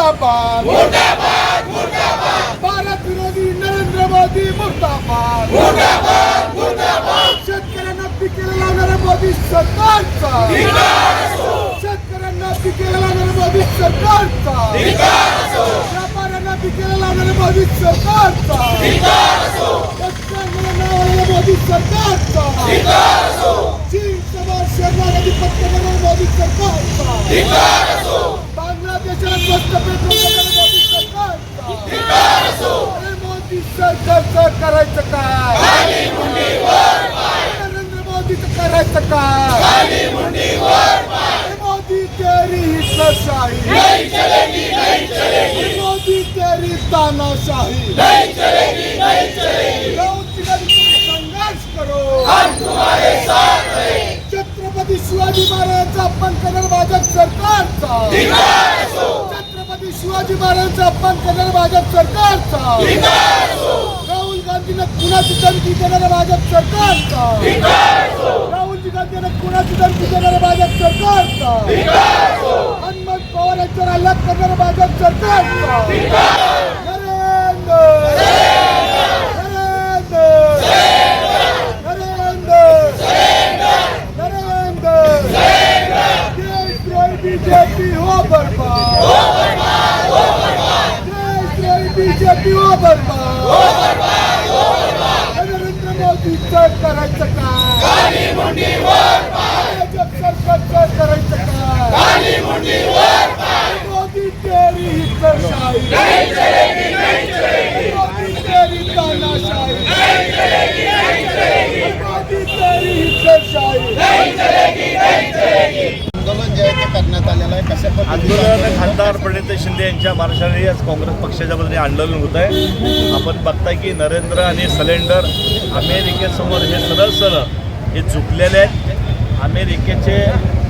मुर्दाबाद मुर्दाबाद मुर्दाबाद भारत विरोधी नरेंद्र मोदी मुर्दाबाद मुर्दाबाद मुर्दाबाद शेतकऱ्यांना पिकेला लावणाऱ्या मोदी सरकारचा शेतकऱ्यांना पिकेला लावणाऱ्या मोदी सरकारचा व्यापाऱ्यांना पिकेला लावणाऱ्या मोदी सरकारचा मोदी सरकारचा चीनचा शरणागती पत्करणाऱ्या मोदी सरकारचा बांगलादेशाला स्वस्त पेट्रोल देणाऱ्या मोदी सरकारचा मोदी सरकारचं करायचं काय नरेंद्र मोदीचं करायचं काय मोदी तेरी हिटलरशाही मोदी तेरी तानाशाही संघर्ष करो छत्रपती शिवाजी महाराजांचा अपमान करणाऱ्या भाजप सरकारचा छत्रपती शिवाजी महाराजांचा अपमान करणाऱ्या भाजप सरकारचा राहुल गांधींना कुणाची धमकी देणाऱ्या भाजप सरकारचा राहुलजी गांधींना कुणाची धमकी देणाऱ्या भाजप सरकारचा हनुमंत पवार यांच्यावर हल्ला करणाऱ्या भाजप सरकारचा बीजेपी हो बर्बाद बीजेपी हो बर्बाद नरेंद्र मोदीचं करायचं काय भाजप सरकारचं करायचं काय मोदी तेरी हिटलरशाही मोदी तेरी तानाशाही मोदी तेरी हिटलरशाही आंदोलन जे आहे ते करण्यात आलेलं आहे. कशा आंदोलन खासदार प्रणिती शिंदे यांच्या मार्गदर्शनाखाली आज काँग्रेस पक्षाच्या वतीने आंदोलन होत आहे. आपण बघताय की नरेंद्र आणि सिलेंडर अमेरिकेसमोर हे सरळ हे झुकलेले आहेत. अमेरिकेचे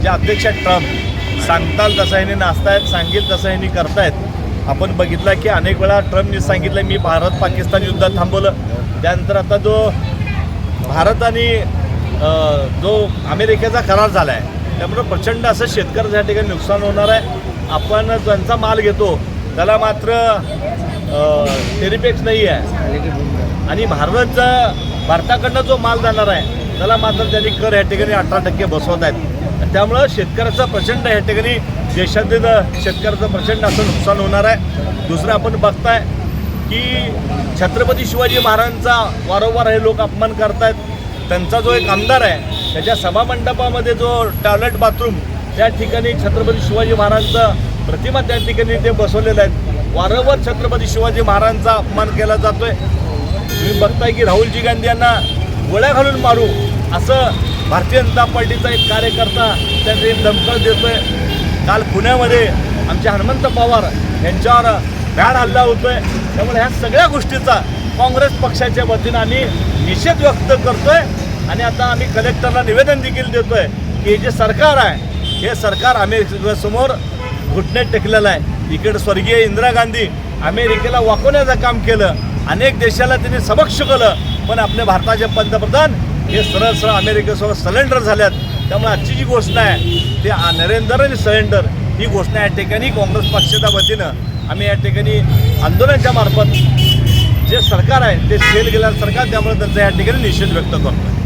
जे अध्यक्ष ट्रम्प सांगताल तसं ह्यांनी नाचतायत, सांगेल तसं ह्यांनी करतायत. आपण बघितलं की अनेक वेळा ट्रम्पनी सांगितलं मी भारत पाकिस्तान युद्ध थांबवलं. त्यानंतर आता जो भारत आणि जो अमेरिकेचा करार झाला आहे त्यामुळे प्रचंड असं शेतकऱ्याच्या ठिकाणी नुकसान होणार आहे. आपण ज्यांचा माल घेतो त्याला मात्र टेरिफॅक्स नाही आहे आणि भारताकडनं जो माल जाणार आहे त्याला मात्र त्यांनी कर ह्या ठिकाणी 18% बसवत आहेत. त्यामुळं शेतकऱ्याचं प्रचंड ह्या ठिकाणी देशातील शेतकऱ्याचं प्रचंड असं नुकसान होणार आहे. दुसरं आपण बघताय की छत्रपती शिवाजी महाराजांचा वारंवार हे लोक अपमान करतायत. त्यांचा जो एक आमदार आहे त्याच्या सभामंडपामध्ये जो टॉयलेट बाथरूम त्या ठिकाणी छत्रपती शिवाजी महाराजांचं प्रतिमा त्या ठिकाणी ते बसवलेलं आहे. वारंवार छत्रपती शिवाजी महाराजांचा अपमान केला जातोय. तुम्ही बघताय की राहुलजी गांधी यांना गोळ्या घालून मारू असं भारतीय जनता पार्टीचा एक कार्यकर्ता त्यांनी दमकळ देतोय. काल पुण्यामध्ये आमचे हनुमंत पवार यांच्यावर भ्याड हल्ला होतोय. त्यामुळे ह्या सगळ्या गोष्टीचा काँग्रेस पक्षाच्या वतीनं आम्ही निषेध व्यक्त करतोय आणि आता आम्ही कलेक्टरला निवेदन देखील देतोय की हे जे सरकार आहे हे सरकार अमेरिकेसमोर घुटण्यात टेकलेलं आहे. इकडे स्वर्गीय इंदिरा गांधी अमेरिकेला वाकवण्याचं काम केलं, अनेक देशाला त्यांनी सबक शिकवलं, पण आपले भारताचे पंतप्रधान हे सरळ अमेरिकेसमोर सरेंडर झाल्यात. त्यामुळे आजची जी घोषणा आहे ते नरेंद्र आणि सरेंडर ही घोषणा या ठिकाणी काँग्रेस पक्षाच्या वतीनं आम्ही या ठिकाणी आंदोलनाच्या मार्फत जे सरकार आहे ते फेल गेलेलं सरकार त्यामुळे त्यांचा या ठिकाणी निषेध व्यक्त करतो.